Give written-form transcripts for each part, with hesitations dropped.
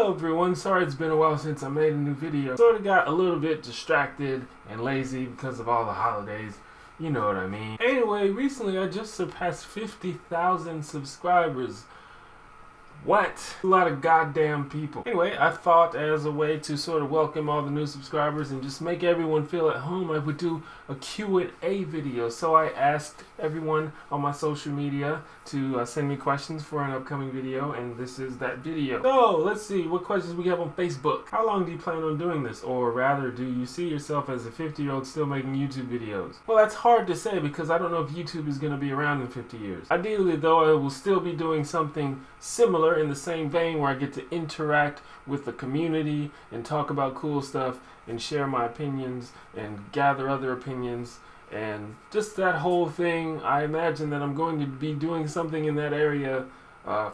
Hello everyone, sorry it's been a while since I made a new video. Sort of got a little bit distracted and lazy because of all the holidays. You know what I mean. Anyway, recently I just surpassed 50,000 subscribers. What? A lot of goddamn people. Anyway, I thought as a way to sort of welcome all the new subscribers and just make everyone feel at home, I would do a Q&A video. So I asked everyone on my social media to send me questions for an upcoming video, and this is that video. So, let's see, what questions we have on Facebook. How long do you plan on doing this? Or rather, do you see yourself as a 50-year-old still making YouTube videos? Well, that's hard to say because I don't know if YouTube is going to be around in 50 years. Ideally, though, I will still be doing something similar in the same vein where I get to interact with the community and talk about cool stuff and share my opinions and gather other opinions and just that whole thing. I imagine that I'm going to be doing something in that area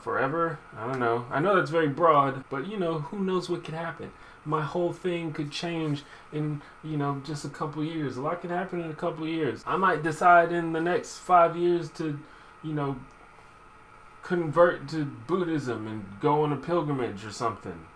forever. I don't know. I know that's very broad, but you know, who knows what could happen. My whole thing could change in, you know, just a couple years. A lot could happen in a couple years. I might decide in the next 5 years to, you know, convert to Buddhism and go on a pilgrimage or something.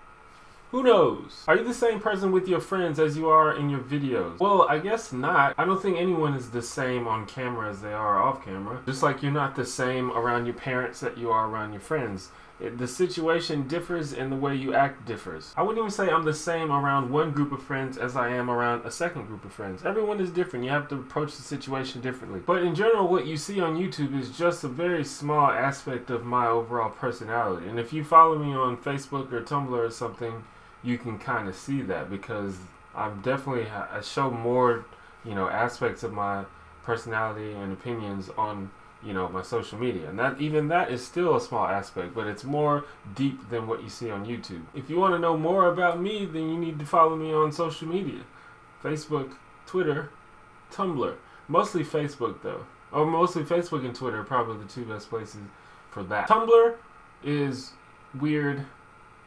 Who knows? Are you the same person with your friends as you are in your videos? Well, I guess not. I don't think anyone is the same on camera as they are off camera. Just like you're not the same around your parents that you are around your friends. The situation differs and the way you act differs. I wouldn't even say I'm the same around one group of friends as I am around a second group of friends. Everyone is different. You have to approach the situation differently. But in general, what you see on YouTube is just a very small aspect of my overall personality. And if you follow me on Facebook or Tumblr or something, you can kind of see that because I'm definitely, I show more, you know, aspects of my personality and opinions on, you know, my social media, and that even that is still a small aspect, but it's more deep than what you see on YouTube. If you want to know more about me, then you need to follow me on social media. Facebook, Twitter, Tumblr. Mostly Facebook though. Or mostly Facebook and Twitter are probably the two best places for that. Tumblr is weird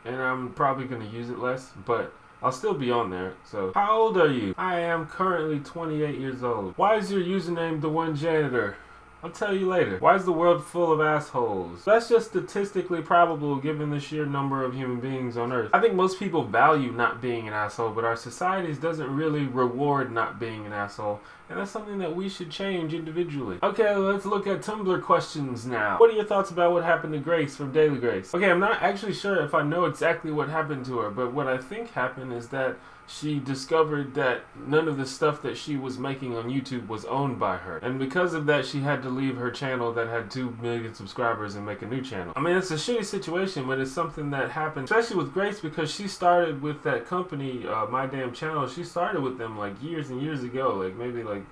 and I'm probably going to use it less, but I'll still be on there. So, how old are you? I am currently 28 years old. Why is your username T1J? I'll tell you later. Why is the world full of assholes? That's just statistically probable given the sheer number of human beings on Earth. I think most people value not being an asshole, but our societies doesn't really reward not being an asshole. And that's something that we should change individually. Okay, let's look at Tumblr questions now. What are your thoughts about what happened to Grace from Daily Grace? Okay, I'm not actually sure if I know exactly what happened to her, but what I think happened is that she discovered that none of the stuff that she was making on YouTube was owned by her. And because of that, she had to leave her channel that had 2 million subscribers and make a new channel. I mean, it's a shitty situation, but it's something that happened, especially with Grace, because she started with that company, My Damn Channel. She started with them like years and years ago, like maybe like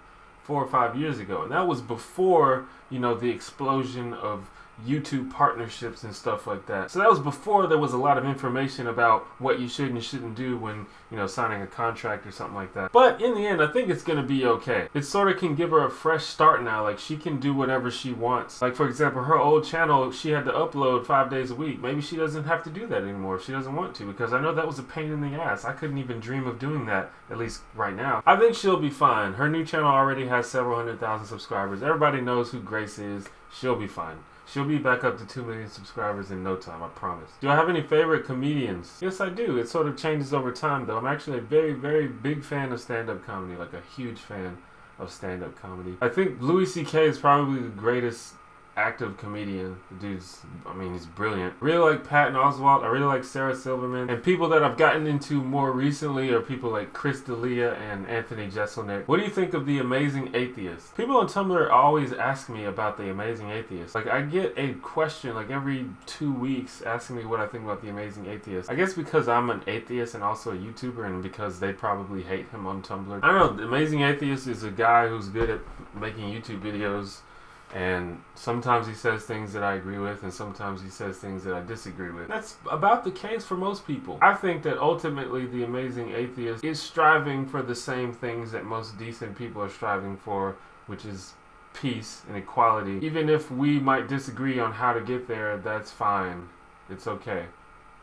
4 or 5 years ago. And that was before, you know, the explosion of YouTube partnerships and stuff like that. So that was before there was a lot of information about what you should and shouldn't do when, you know, signing a contract or something like that. But in the end, I think it's gonna be okay. It sort of can give her a fresh start now. Like, she can do whatever she wants. Like, for example, her old channel, she had to upload 5 days a week. Maybe she doesn't have to do that anymore if she doesn't want to, because I know that was a pain in the ass. I couldn't even dream of doing that, at least right now. I think she'll be fine. Her new channel already has several 100,000 subscribers. Everybody knows who Grace is. She'll be fine. She'll be back up to 2 million subscribers in no time, I promise. Do I have any favorite comedians? Yes, I do. It sort of changes over time, though. I'm actually a very, very big fan of stand-up comedy, like a huge fan of stand-up comedy. I think Louis C.K. is probably the greatest active comedian. The dude's, I mean, he's brilliant. I really like Patton Oswalt. I really like Sarah Silverman. And people that I've gotten into more recently are people like Chris D'Elia and Anthony Jeselnik. What do you think of The Amazing Atheist? People on Tumblr always ask me about The Amazing Atheist. Like, I get a question like every 2 weeks asking me what I think about The Amazing Atheist. I guess because I'm an atheist and also a YouTuber, and because they probably hate him on Tumblr. I don't know. The Amazing Atheist is a guy who's good at making YouTube videos. And sometimes he says things that I agree with, and sometimes he says things that I disagree with. That's about the case for most people. I think that ultimately The Amazing Atheist is striving for the same things that most decent people are striving for, which is peace and equality. Even if we might disagree on how to get there, that's fine. It's okay.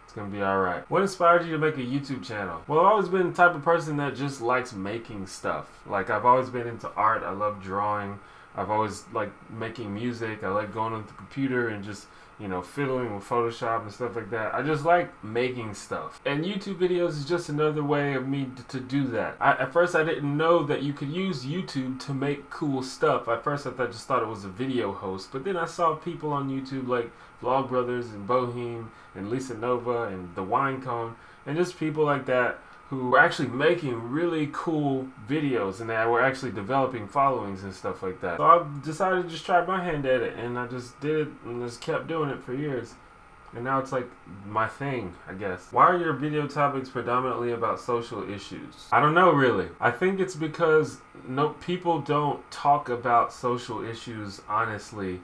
It's gonna be alright. What inspired you to make a YouTube channel? Well, I've always been the type of person that just likes making stuff. Like, I've always been into art. I love drawing. I've always liked making music. I like going on the computer and just, you know, fiddling with Photoshop and stuff like that. I just like making stuff. And YouTube videos is just another way of me to do that. At first I didn't know that you could use YouTube to make cool stuff. At first I just thought it was a video host. But then I saw people on YouTube like Vlogbrothers and Bohem and Lisa Nova and The Winecone and just people like that who were actually making really cool videos and that were actually developing followings and stuff like that. So I decided to just try my hand at it, and I just did it and just kept doing it for years. And now it's like my thing, I guess. Why are your video topics predominantly about social issues? I don't know, really. I think it's because people don't talk about social issues honestly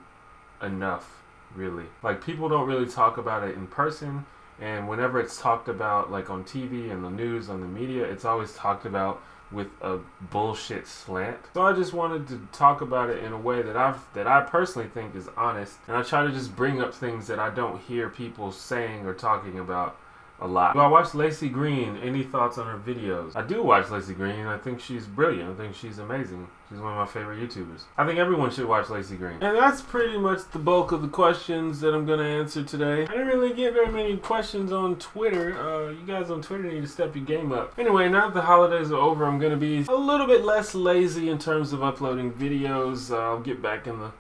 enough, really. Like, people don't really talk about it in person. And whenever it's talked about, like on TV and the news, on the media, it's always talked about with a bullshit slant. So I just wanted to talk about it in a way that I personally think is honest. And I try to just bring up things that I don't hear people saying or talking about a lot. Do I watch Lacey Green? Any thoughts on her videos? I do watch Lacey Green. I think she's brilliant. I think she's amazing. She's one of my favorite YouTubers. I think everyone should watch Lacey Green. And that's pretty much the bulk of the questions that I'm going to answer today. I didn't really get very many questions on Twitter. You guys on Twitter need to step your game up. Anyway, now that the holidays are over, I'm going to be a little bit less lazy in terms of uploading videos. I'll get back in the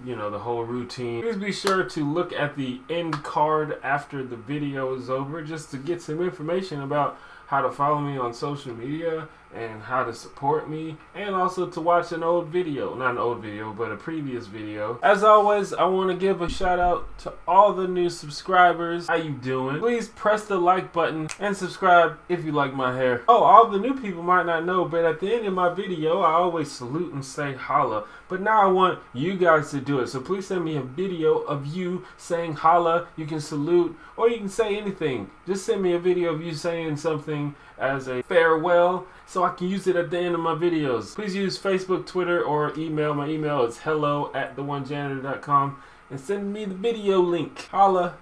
the whole routine. Please be sure to look at the end card after the video is over just to get some information about how to follow me on social media and how to support me, and also to watch an old video. Not an old video, but a previous video. As always, I want to give a shout out to all the new subscribers. How you doing? Please press the like button and subscribe if you like my hair. Oh, all the new people might not know, but at the end of my video, I always salute and say holla. But now I want you guys to do it. So please send me a video of you saying holla. You can salute, or you can say anything. Just send me a video of you saying something as a farewell, so I can use it at the end of my videos. Please use Facebook, Twitter, or email. My email is hello@the1janitor.com, and send me the video link. Holla.